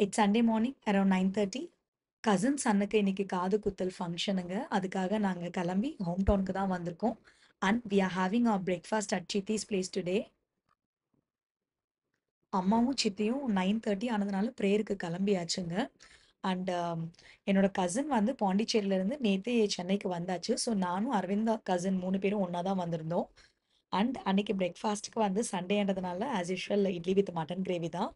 It's Sunday morning around 9:30. Cousins அண்ணுக்கு இன்னைக்கு காது குத்தல் ஃபங்க்ஷனுங்க. அதுக்காக நாங்க கிளம்பி ஹோம் டவுனுக்கு தான் வந்திருக்கோம். And we are having our breakfast at chithi's place today. அம்மாவும் சித்தியும் 9:30 ஆனதுனால ப்ரேயருக்கு கிளம்பியாச்சுங்க. அண்ட் என்னோட கசின் வந்து பாண்டிச்சேரியிலேருந்து நேற்றே சென்னைக்கு வந்தாச்சு. ஸோ நானும் அரவிந்தா கசின் 3 பேரும் ஒன்றா தான் வந்திருந்தோம். அண்ட் அன்னைக்கு பிரேக்ஃபாஸ்ட்டுக்கு வந்து சண்டேன்றதுனால as usual idli with mutton gravy தான்.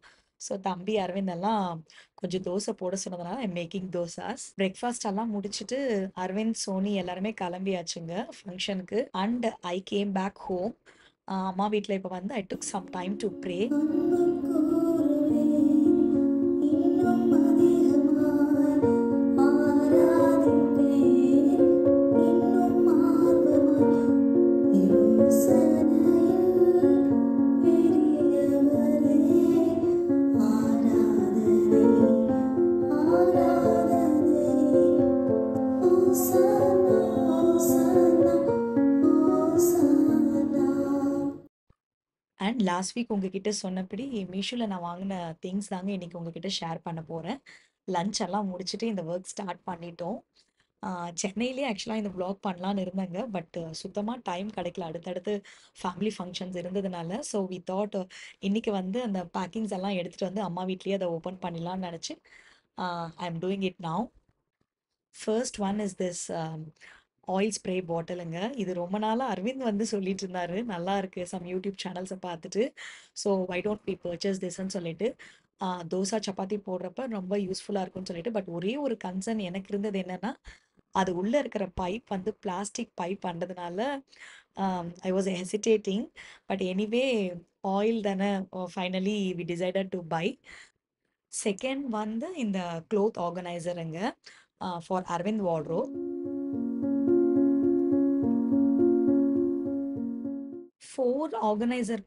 ஸோ தம்பி அரவிந்த் எல்லாம் கொஞ்சம் தோசை போட சொன்னதுனால ஐ மேக்கிங் தோசாஸ். பிரேக்ஃபாஸ்ட் எல்லாம் முடிச்சுட்டு அரவிந்த், சோனி எல்லாருமே கிளம்பியாச்சுங்க ஃபங்க்ஷனுக்கு. And I came back home. அம்மா வீட்டில் இப்போ வந்து I took some time to pray. And last week உங்ககிட்ட சொன்னபடி மீஷோவில் நான் வாங்கின திங்ஸ் தாங்க இன்னைக்கு உங்ககிட்ட ஷேர் பண்ண போகிறேன். லஞ்ச் எல்லாம் முடிச்சுட்டு இந்த ஒர்க் ஸ்டார்ட் பண்ணிட்டோம். சென்னையிலேயே ஆக்சுவலாக இந்த vlog பண்ணலான்னு இருந்தேங்க. பட் சுத்தமாக டைம் கிடைக்கல. அடுத்தடுத்து ஃபேமிலி ஃபங்க்ஷன்ஸ் இருந்ததுனால. ஸோ வி தாட் இன்னைக்கு வந்து அந்த பேக்கிங்ஸ் எல்லாம் எடுத்துகிட்டு வந்து அம்மா வீட்லேயே அதை ஓப்பன் பண்ணிடலாம்னு நினச்சி I am doing it now. First one is this oil spray பாட்டிலுங்க. இது ரொம்ப நாளாக அரவிந்த் வந்து சொல்லிட்டு இருந்தாரு, நல்லா இருக்கு சம் யூடியூப் சேனல்ஸை பார்த்துட்டு. So why don't we purchase திஸ்ன்னு சொல்லிட்டு தோசை சப்பாத்தி போடுறப்ப ரொம்ப யூஸ்ஃபுல்லாக இருக்கும்னு சொல்லிட்டு. பட் ஒரே ஒரு கன்சர்ன் எனக்கு இருந்தது என்னன்னா, அது உள்ள இருக்கிற பைப் வந்து பிளாஸ்டிக் பைப் பண்றதுனால I was hesitating. But anyway oil தானே, finally we decided to buy. Second வந்து இந்த க்ளோத் ஆர்கனைசருங்க for Aravind wardrobe. 4 organiser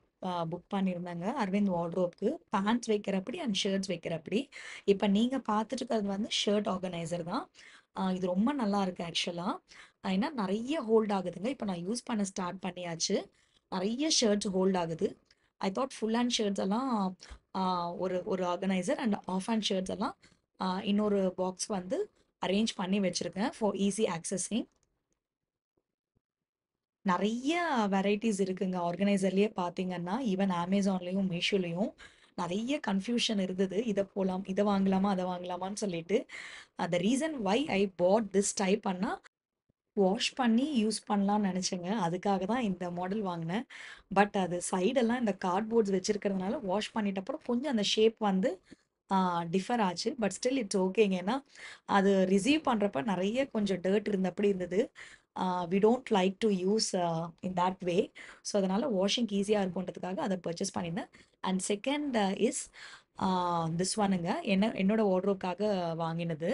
book பண்ணியிருந்தாங்க அரவிந்த் வார்ட்ரோப்க்கு. பேண்ட்ஸ் வைக்கிறப்படி அண்ட் ஷர்ட்ஸ் வைக்கிறப்படி. இப்போ நீங்கள் பார்த்துட்டு இருக்கிறது வந்து ஷர்ட் ஆர்கனைசர் தான். இது ரொம்ப நல்லா இருக்கு ஆக்சுவலாக. ஏன்னா நிறைய ஹோல்ட் ஆகுதுங்க. இப்போ நான் யூஸ் பண்ண ஸ்டார்ட் பண்ணியாச்சு. நிறைய ஷர்ட்ஸ் ஹோல்ட் ஆகுது. I thought full hand shirts எல்லாம் ஒரு ஒரு organiser and half hand shirts எல்லாம் இன்னொரு பாக்ஸ் வந்து அரேஞ்ச் பண்ணி வச்சுருக்கேன் ஃபார் ஈஸி ஆக்சஸிங். நெறைய வெரைட்டிஸ் இருக்குங்க. ஆர்கனைசர்லயே பார்த்தீங்கன்னா, ஈவன் அமேசான்லயும், மீஷோலயும் நெறைய கன்ஃப்யூஷன் இருந்தது. இத போலாம், இத வாங்கலாமா, அத வாங்கலாமான்னு சொல்லிட்டு. The reason why I bought this type அன்னா, வாஷ் பண்ணி யூஸ் பண்ணலாம்னு நெனச்சேங்க. அதுக்காக தான் இந்த மாடல் வாங்குனேன். பட் அது சைடெல்லாம் இந்த கார்ட்போர்ட்ஸ் வச்சிருக்கிறதுனால, வாஷ் பண்ணிட்ட அப்புறம் கொஞ்சம் அந்த ஷேப் வந்து ஆ டிஃபர் ஆச்சு. பட் ஸ்டில் இட்ஸ் ஓகேங்க. ஏன்னா, அது ரிசீவ் பண்றப்ப நெறைய கொஞ்சம் டர்ட் இருந்தபடி இருந்தது. We don't like to use in that way. So அதனால வாஷிங்க்கு ஈஸியா இருக்குன்றதுக்காக அத பர்ச்சேஸ் பண்ணியிருந்தேன். அண்ட் செகண்ட் இஸ் திஸ் ஒன்னுங்க. என்னோட வார்ட்ரோப்காக வாங்கினது.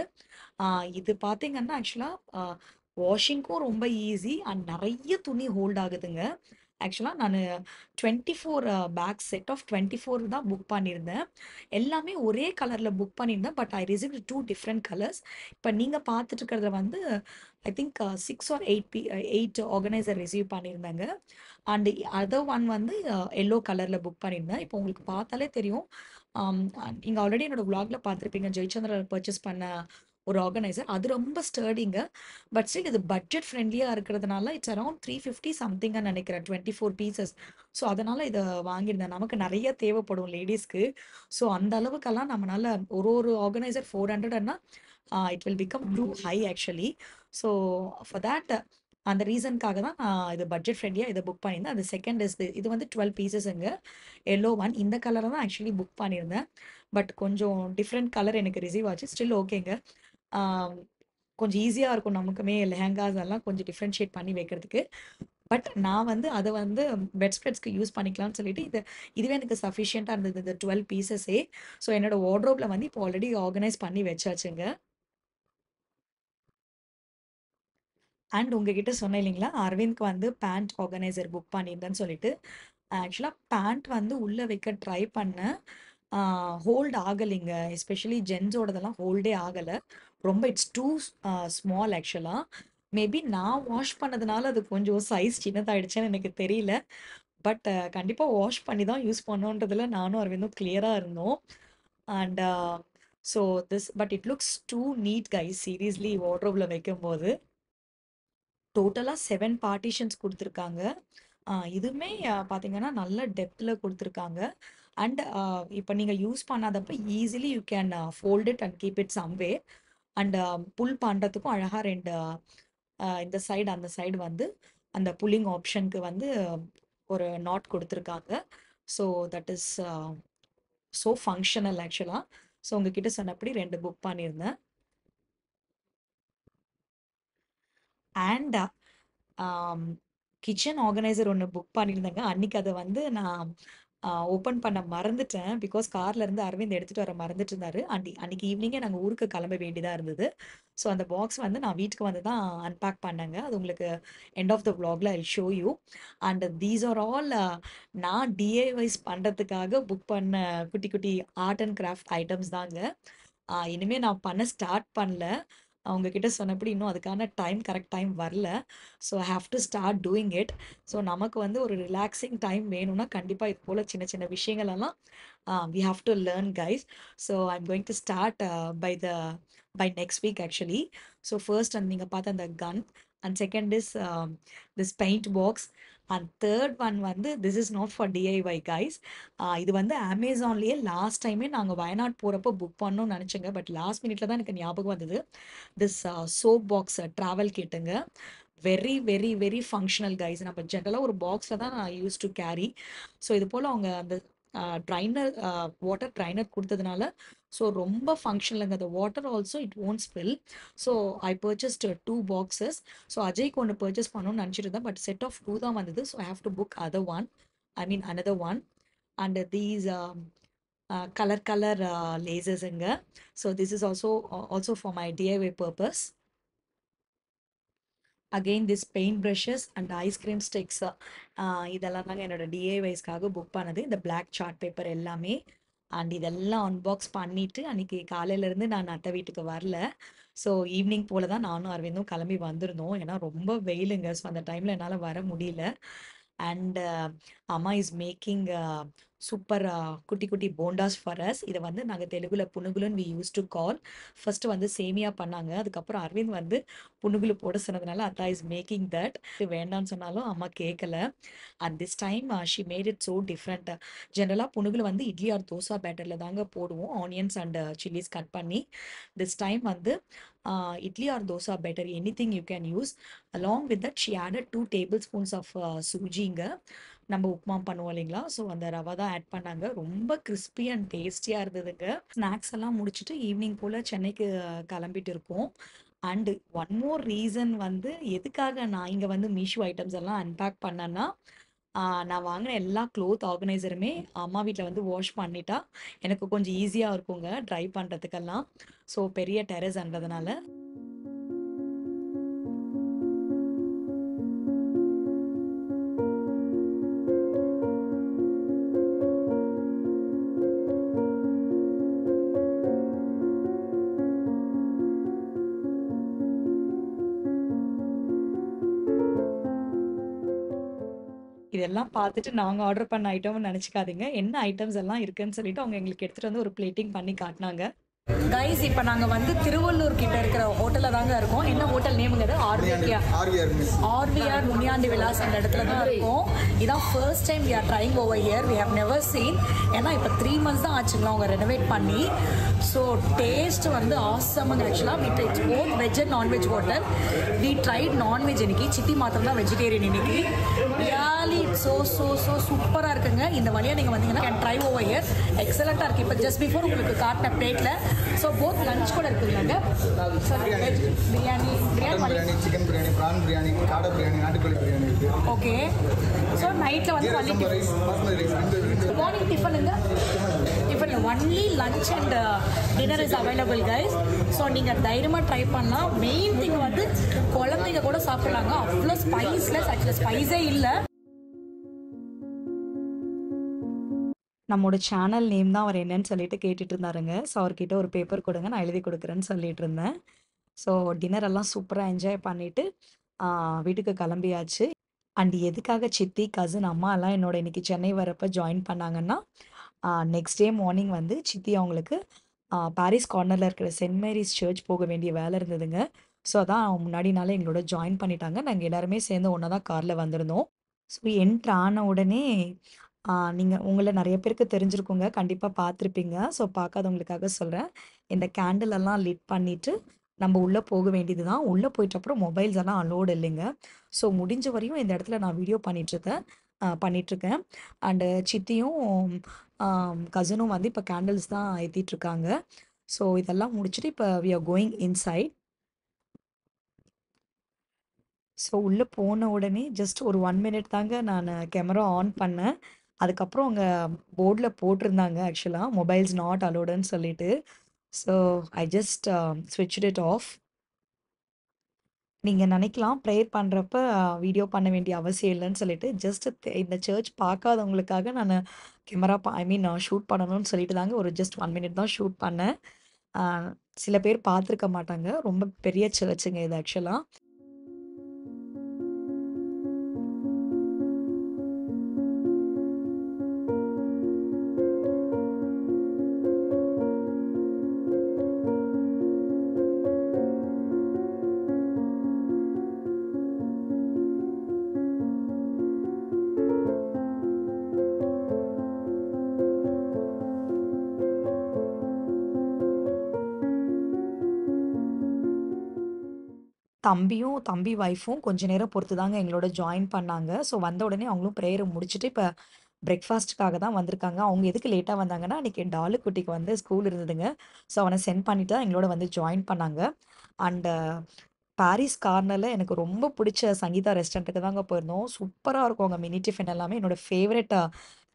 இது பார்த்தீங்கன்னா, ஆக்சுவலா வாஷிங்க்கும் ரொம்ப ஈஸி அண்ட் நெறைய துணி ஹோல்ட் ஆகுதுங்க. ஆக்சுவலா நானு 24 பேக்ஸ் செட் ஆஃப் 24 தான் புக் பண்ணியிருந்தேன். எல்லாமே ஒரே கலர்ல புக் பண்ணியிருந்தேன். But I received 2 different colours. இப்ப நீங்க பார்த்துட்டு இருக்கிறது வந்து I think 6 or 8 organiser receive பண்ணியிருந்தேங்க. அண்ட் அதர் ஒன் வந்து எல்லோ கலர்ல புக் பண்ணியிருந்தேன். இப்போ உங்களுக்கு பார்த்தாலே தெரியும். ஆம், நீங்க ஆல்ரெடி என்னோட vlogல பார்த்துருப்பீங்க. ஜெயச்சந்திரா பர்ச்சேஸ் பண்ண ஒரு ஆர்கனைசர். அது ரொம்ப ஸ்டர்டிங்க. பட் ஸ்டில் இது பட்ஜெட் ஃப்ரெண்ட்லியா இருக்கிறதுனால இட்ஸ் அரௌண்ட் 350 சம்திங்ன்னு நினைக்கிறேன். 24 பீசஸ். ஸோ அதனால இத வாங்கியிருந்தேன். நமக்கு நெறைய தேவைப்படும் லேடீஸ்க்கு. ஸோ அந்த அளவுக்கெல்லாம் நம்மனால ஒரு ஒரு ஆர்கனைசர் 400ன்னா it will become too high actually. So for that அந்த ரீசனுக்காக தான் நான் இது பட்ஜெட் ஃப்ரெண்ட்லியா இத புக் பண்ணியிருந்தேன். அது செகண்ட் இஸ் இது வந்து 12 பீசஸ்ங்க. Yellow one. இந்த கலர தான் ஆக்சுவலி புக் பண்ணியிருந்தேன். பட் கொஞ்சம் டிஃப்ரெண்ட் கலர் எனக்கு ரிசீவ் ஆச்சு. ஸ்டில் ஓகேங்க. ஆ கொஞ்சம் ஈஸியா இருக்கும் நமக்குமே லெஹெங்காஸ் எல்லாம் கொஞ்சம் டிஃபரன்ஷியேட் பண்ணி வைக்கிறதுக்கு. பட் நான் வந்து அத வந்து பெட் ஸ்ப்ரெட்ஸ்க்கு யூஸ் பண்ணிக்கலாம்னு சொல்லிட்டு, இதுவே எனக்கு சஃபிஷியன்ட்டா இருந்தது. இந்த 12 பீஸஸே. ஸோ என்னோட வார்ட்ரோப்ல வந்து இப்போ ஆல்ரெடி ஆர்கனைஸ் பண்ணி வச்சாச்சுங்க. அண்ட் உங்ககிட்ட சொன்னேன் இல்லைங்களா, அரவிந்த்க்கு வந்து பேண்ட் ஆர்கனைசர் புக் பண்ணியிருந்தேன்னு சொல்லிட்டு. ஆக்சுவலா பேண்ட் வந்து உள்ள வைக்க ட்ரை பண்ணேன். ஹோல்ட் ஆகலைங்க. எஸ்பெஷலி ஜென்ஸோடதெல்லாம் ஹோல்டே ஆகல. ரொம்ப இட்ஸ் டூ ஸ்மால் ஆக்சுவலா. மேபி நான் வாஷ் பண்ணதுனால அது கொஞ்சம் சைஸ் சின்னதாயிடுச்சுன்னு எனக்கு தெரியல. பட் கண்டிப்பா வாஷ் பண்ணி தான் யூஸ் பண்ணோன்றதுல நானும் அரவிந்தும் கிளியரா இருந்தோம். And so but it looks too neat guys, seriously வார்ட்ரோப்ல வைக்கும்போது. டோட்டலா 7 பார்ட்டிஷன்ஸ் குடுத்துருக்காங்க. இதுவுமே பார்த்தீங்கன்னா, நல்ல டெப்த்ல குடுத்துருக்காங்க. அண்ட் இப்ப நீங்க யூஸ் பண்ணாதப்ப easily you can fold it and keep it somewhere. And pull பண்றதுக்கும் அழகா 2 இந்த சைடு, அந்த சைடு வந்து அந்த புல்லிங் ஆப்ஷனுக்கு வந்து ஒரு நாட் குடுத்துருக்காங்க. So that is so functional ஆக்சுவலா. ஸோ உங்ககிட்ட சொன்னபடி 2 புக் பண்ணியிருந்தேன். அண்ட் கிச்சன் ஆர்கனைசர் ஒன்று புக் பண்ணியிருந்தேங்க. அன்னைக்கு அதை வந்து நான் ஓப்பன் பண்ண மறந்துட்டேன். பிகாஸ் கார்ல இருந்து அரவிந்த் எடுத்துட்டு வர மறந்துட்டு இருந்தாரு. அன்னைக்கு ஈவினிங்கே நாங்கள் ஊருக்கு கிளம்ப வேண்டியதா இருந்தது. ஸோ அந்த பாக்ஸ் வந்து நான் வீட்டுக்கு வந்து தான் அன்பேக் பண்ணேங்க. அது உங்களுக்கு எண்ட் ஆஃப் த vlogல I show you. And these are all நான் டிஐவைஸ் பண்ணுறதுக்காக புக் பண்ண குட்டி குட்டி ஆர்ட் அண்ட் கிராஃப்ட் ஐட்டம்ஸ் தாங்க. இனிமே நான் பண்ண ஸ்டார்ட் பண்ணல. அவங்க கிட்ட சொன்னபடி இன்னும் அதுக்கான கரெக்ட் டைம் வரல. So I have to start doing it. So நமக்கு வந்து ஒரு ரிலாக்ஸிங் டைம் வேணும்னா கண்டிப்பாக இது போல் சின்ன சின்ன விஷயங்கள் எல்லாம் we have to learn guys. So I'm going to start by next week actually. So first நீங்கள் பார்த்த அந்த gun, and second is this paint box, and third one வந்து this is not for DIY guys. இது வந்து அமேசான்லேயே last டைமே நாங்கள் வயநாடு போகிறப்போ book பண்ணோம்னு நினச்சேங்க. பட் லாஸ்ட் மினிட்ல தான் எனக்கு ஞாபகம் வந்தது. This soap box travel kit. Very very very functional guys. நம்ம ஜென்ரலாக ஒரு பாக்ஸில் தான் நான் யூஸ் டு கேரி. ஸோ இது போல் அவங்க அந்த ட்ரைனர், வாட்டர் ட்ரைனர் கொடுத்ததுனால ஸோ ரொம்ப ஃபங்க்ஷனலுங்க. அந்த water also it won't spill. So I purchased 2 boxes. So அஜய்க்கு ஒன்று பர்ச்சேஸ் பண்ணணும்னு நினச்சிட்டு இருந்தேன். பட் செட் ஆஃப் 2 தான் வந்தது. So I have to book another one. And these color lasers. So this is also for my DIY purpose. Again this paint brushes and ice cream sticks. இதெல்லாம் தாங்க என்னோட டிஐவைஸ்க்காக book பண்ணது. இந்த black chart paper எல்லாமே. And இதெல்லாம் unbox பண்ணிட்டு அன்னைக்கு காலையில இருந்து நான் அத்தை வீட்டுக்கு வரல. ஸோ ஈவினிங் போல தான் நானும் அரவிந்தும் கிளம்பி வந்திருந்தோம். ஏன்னா ரொம்ப வெயிலுங்க. ஸோ அந்த டைம்ல என்னால் வர முடியல. அண்ட் அம்மா இஸ் மேக்கிங் சூப்பர் குட்டி குட்டி போண்டாஸ் ஃபார் அஸ். இதை வந்து நாங்கள் தெலுங்குல புனுகுலுன்னு we use to call. First வந்து சேமியா பண்ணாங்க. அதுக்கப்புறம் அரவிந்த் வந்து புனுகுலு போட சொன்னதுனால அத்தா இஸ் மேக்கிங் தட். வேண்டான்னு சொன்னாலும் அம்மா கேட்கல. And this time she made it so different. ஜென்ரலாக புனுகுல வந்து இட்லி ஆர் தோசா பேட்டரில் தாங்க போடுவோம், ஆனியன்ஸ் அண்ட் சில்லிஸ் கட் பண்ணி. திஸ் டைம் வந்து idli or dosa batter anything you can use. Along with that she added 2 tablespoons of சூஜிங்க. நம்ம உப்புமா பண்ணுவோம் இல்லைங்களா, ஸோ அந்த ரவை தான் ஆட் பண்ணாங்க. ரொம்ப கிறிஸ்பி அண்ட் டேஸ்டியாக இருந்ததுங்க. ஸ்நாக்ஸ் எல்லாம் முடிச்சுட்டு ஈவினிங் போல் சென்னைக்கு கிளம்பிட்டு இருக்கோம். அண்டு ஒன் மோர் ரீசன் வந்து எதுக்காக நான் இங்கே வந்து மீஷோ ஐட்டம்ஸ் எல்லாம் அன்பேக் பண்ணேன்னா, நான் வாங்கின எல்லா க்ளோத் ஆர்கனைசருமே அம்மா வீட்டில் வந்து வாஷ் பண்ணிட்டா எனக்கு கொஞ்சம் ஈஸியாக இருக்குங்க ட்ரை பண்ணுறதுக்கெல்லாம். ஸோ பெரிய டெரஸ்ன்றதுனால. இதெல்லாம் பார்த்துட்டு நாங்கள் ஆர்டர் பண்ண ஐட்டம்னு நினச்சிக்காதீங்க. என்ன ஐட்டம்ஸ் எல்லாம் இருக்குன்னு சொல்லிட்டு அவங்க எங்களுக்கு எடுத்துகிட்டு வந்து ஒரு பிளேட்டிங் பண்ணி காட்டினாங்க. கைஸ் இப்போ நாங்கள் வந்து திருவள்ளூர் கிட்ட இருக்கிற ஹோட்டலில் தாங்க இருக்கோம். என்ன ஹோட்டல் நேமுங்கிறது? ஆர்விஆர் முனியாண்டி விலாஸ் அந்த இடத்துல தான் இருக்கோம். இதான் first time we are trying over here. We have never seen. ஏன்னா இப்போ 3 months தான் ஆச்சுங்களா அவங்க ரெனோவேட் பண்ணி. ஸோ டேஸ்ட் வந்து ஆசமுங்க. ஆக்சுவலாக we tried both veg and non veg hotel. We tried non veg இன்னைக்கு. சித்தி மாத்திரம் தான் வெஜிடேரியன் இன்னைக்கு. ரியாலி ஸோ சூப்பராக இருக்குங்க. இந்த வழியாக நீங்கள் வந்தீங்கன்னா கேன் ட்ரை ஓவர் ஹியர். எக்ஸலண்ட்டாக இருக்குது. இப்போ ஜஸ்ட் பிஃபோர் உங்களுக்கு காட்டின பிளேட்டில் ஸோ போத் லஞ்ச் கூட இருக்குதுங்க. பிரியாணி, சிக்கன் பிரியாணி, ப்ரான் பிரியாணி, காடை பிரியாணி, நாட்டுக்கோழி பிரியாணி இருக்குது. ஓகே. ஸோ நைட்டில் வந்து மார்னிங் டிஃபனுங்க. Tiffin only lunch and dinner is available guys. So நீங்கள் தைரியமாக ட்ரை பண்ணலாம். மெயின் திங் வந்து குழந்தைங்க கூட சாப்பிட்லாங்க. அவ்வளோ ஸ்பைஸ்லெஸ். ஆக்சுவலாக ஸ்பைஸே இல்லை. நம்மளோட சேனல் நேம் தான் அவர் என்னன்னு சொல்லிட்டு கேட்டுட்டு இருந்தாருங்க. ஸோ அவர்கிட்ட ஒரு பேப்பர் கொடுங்க, நான் எழுதி கொடுக்குறேன்னு சொல்லிட்டு இருந்தேன். ஸோ டின்னர் எல்லாம் சூப்பராக என்ஜாய் பண்ணிட்டு வீட்டுக்கு கிளம்பியாச்சு. அண்ட் எதுக்காக சித்தி, கசின், அம்மா எல்லாம் என்னோட இன்னைக்கு சென்னை வரப்போ ஜாயின் பண்ணாங்கன்னா, நெக்ஸ்ட் டே மார்னிங் வந்து சித்தி அவங்களுக்கு பாரிஸ் கார்னர்ல இருக்கிற செயின்ட் மேரிஸ் சர்ச் போக வேண்டிய வேலை இருந்ததுங்க. ஸோ அதான் முன்னாடி நாளே எங்களோட ஜாயின் பண்ணிட்டாங்க. நாங்க எல்லாருமே சேர்ந்து ஒண்ணா தான் கார்ல வந்திருந்தோம். ஸோ என்டர் ஆன உடனே நீங்க உங்கள நெறைய பேருக்கு தெரிஞ்சிருக்குங்க. கண்டிப்பா பார்த்துருப்பீங்க. ஸோ பார்க்காதவங்களுக்காக சொல்றேன். இந்த கேண்டில் எல்லாம் லிட் பண்ணிட்டு, நம்ம உள்ள போக வேண்டியது தான். உள்ள போயிட்ட அப்புறம் மொபைல்ஸ் எல்லாம் அலோவ்ட் இல்லைங்க. ஸோ முடிஞ்ச வரையும் இந்த இடத்துல நான் வீடியோ பண்ணிட்டுருக்கேன். அண்டு சித்தியும், கசினும் வந்து இப்ப கேண்டில்ஸ் தான் ஏத்திட்டுருக்காங்க. ஸோ இதெல்லாம் முடிச்சுட்டு இப்ப we are going inside. So உள்ள போன உடனே ஜஸ்ட் ஒரு 1 மினிட் தாங்க நானு கேமரா ஆன் பண்ணேன். அதுக்கப்புறம் அங்க போர்ட்ல போட்டிருந்தாங்க ஆக்சுவலா மொபைல்ஸ் நாட் அலோவ்டுன்னு சொல்லிட்டு. So I just switched it of. நீங்க நினைக்கலாம் ப்ரேயர் பண்றப்ப வீடியோ பண்ண வேண்டிய அவசியம் இல்லன்னு சொல்லிட்டு, ஜஸ்ட் இந்த சர்ச் பார்க்காதவங்களுக்காக நானு கேமரா ஐ மீன் ஷூட் பண்ணணும்னு சொல்லிட்டு தாங்க ஒரு ஜஸ்ட் 1 மினிட் தான் ஷூட் பண்ணேன். ஆ சில பேர் பார்த்துருக்க மாட்டாங்க. ரொம்ப பெரிய சர்ச்சுங்க இது ஆக்சுவலா. தம்பி வைஃப்பும் கொஞ்ச நேரம் பொறுத்து தாங்க எங்களோட ஜாயின் பண்ணாங்க. ஸோ வந்த உடனே அவங்களும் பிரேயர முடிச்சுட்டு, இப்ப பிரேக்ஃபாஸ்ட்டுக்காக தான் வந்திருக்காங்க. அவங்க எதுக்கு லேட்டா வந்தாங்கன்னா, அன்னைக்கு டாலு குட்டிக்கு வந்து ஸ்கூல் இருந்ததுங்க. ஸோ அவன சென்ட் பண்ணிட்டு தான் எங்களோட வந்து ஜாயின் பண்ணாங்க. அண்ட் பாரிஸ் கார்னர்ல எனக்கு ரொம்ப புடிச்ச சங்கீதா ரெஸ்டாரண்ட்டுக்கு தாங்க போயிருந்தோம். சூப்பரா இருக்கும் அங்க மினி டிஃபன் எல்லாமே. என்னோட ஃபேவரைட்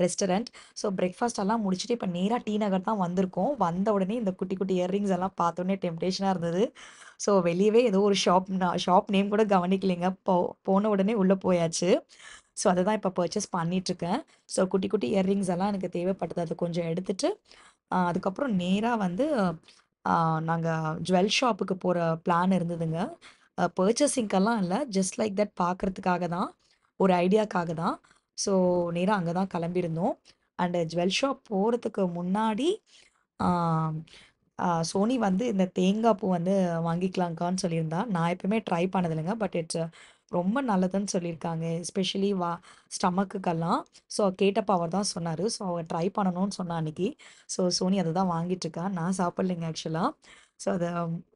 ரெஸ்டாரண்ட். ஸோ பிரேக்ஃபாஸ்ட் எல்லாம் முடிச்சுட்டு இப்ப நேரா டி நகர் தான் வந்திருக்கோம். வந்த உடனே இந்த குட்டி குட்டி இயர்ரிங்ஸ் எல்லாம் பார்த்தோனே டெம்ப்டேஷனா இருந்தது. ஸோ வெளியவே ஏதோ ஒரு ஷாப் நேம் கூட கவனிக்கலைங்க. போன உடனே உள்ள போயாச்சு. ஸோ அததான் இப்ப பர்ச்சேஸ் பண்ணிட்டுருக்கேன். ஸோ குட்டி குட்டி இயர்ரிங்ஸ் எல்லாம் எனக்கு தேவைப்பட்டது. அத கொஞ்சம் எடுத்துட்டு, அதுக்கப்புறம் நேரா வந்து அ நாங்க ஜுவல் ஷாப்புக்கு போற பிளான் இருந்ததுங்க. பர்ச்சேசிங்க்கெல்லாம் இல்ல. ஜஸ்ட் லைக் தட் பார்க்கறதுக்காக தான். ஒரு ஐடியாக்காக தான். ஸோ நேரா அங்க தான் கிளம்பியிருந்தோம். அண்ட் ஜுவல் ஷாப் போறதுக்கு முன்னாடி, ஆ சோனி வந்து இந்த தேங்காய் பூ வந்து வாங்கிக்கலாங்க்கான்னு சொல்லியிருந்தா. நான் எப்பவுமே ட்ரை பண்ணதில்லங்க. பட் இட்ஸ் ரொம்ப நல்லதுன்னு சொல்லியிருக்காங்க. எஸ்பெஷலி ஸ்டமக்குக்கெல்லாம். ஸோ கேட்டப்ப அவர் தான் சொன்னாரு. ஸோ அவ ட்ரை பண்ணணும்னு சொன்னா அன்னைக்கு. ஸோ சோனி அத தான் வாங்கிட்டுருக்கா. நான் சாப்பிடலைங்க ஆக்சுவலா. ஸோ அத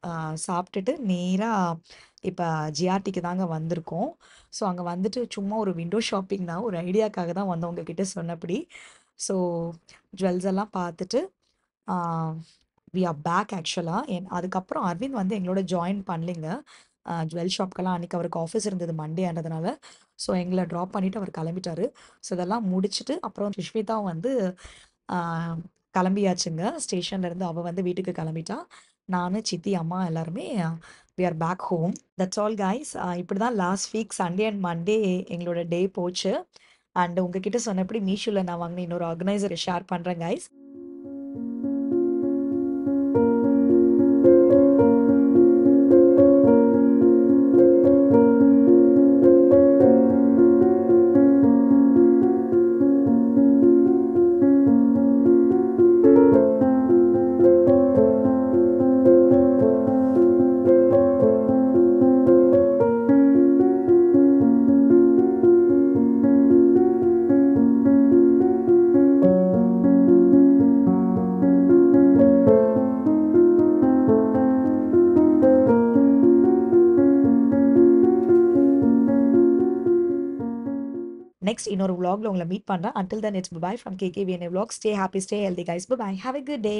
அ சாப்பிட்டுட்டு நேரா இப்ப ஜிஆர்டிக்கு தாங்க வந்திருக்கோம். ஸோ அங்க வந்துட்டு சும்மா ஒரு விண்டோ ஷாப்பிங் தான். ஒரு ஐடியாக்காக தான் வந்தோம் உங்ககிட்ட சொன்னபடி. ஸோ ஜுவல்ஸ் எல்லாம் பார்த்துட்டு, ஆ வி ஆர் பேக் ஆக்சுவலா. அதுக்கப்புறம் அரவிந்த் வந்து எங்களோட ஜாயின் பண்ணலைங்க. ஜுவல் ஷாப்க்கெல்லாம் அன்னைக்கு அவருக்கு ஆஃபீஸ் இருந்தது மண்டேன்றதுனால. ஸோ எங்கள ட்ராப் பண்ணிட்டு அவர் கிளம்பிட்டாரு. ஸோ இதெல்லாம் முடிச்சுட்டு அப்புறம் சுஷ்மிதாவும் வந்து ஆ கிளம்பியாச்சுங்க. ஸ்டேஷன்ல இருந்து அவ வந்து வீட்டுக்கு கிளம்பிட்டா. நானு, சித்தி, அம்மா எல்லாருமே we are back home. That's all guys. இப்படிதான் last week Sunday and Monday எங்களோட டே போச்சு. அண்ட் உங்ககிட்ட சொன்னபடி மீஷோல நான் வாங்கின இன்னொரு ஆர்கனைசர ஷேர் பண்றேன் கைஸ். நெக்ஸ்ட் இன்னொரு vlogல உங்கள மீட் பண்றேன். Until then it's bye from KKVNA vlogs. Stay happy, stay healthy guys. Bye. Have a good day.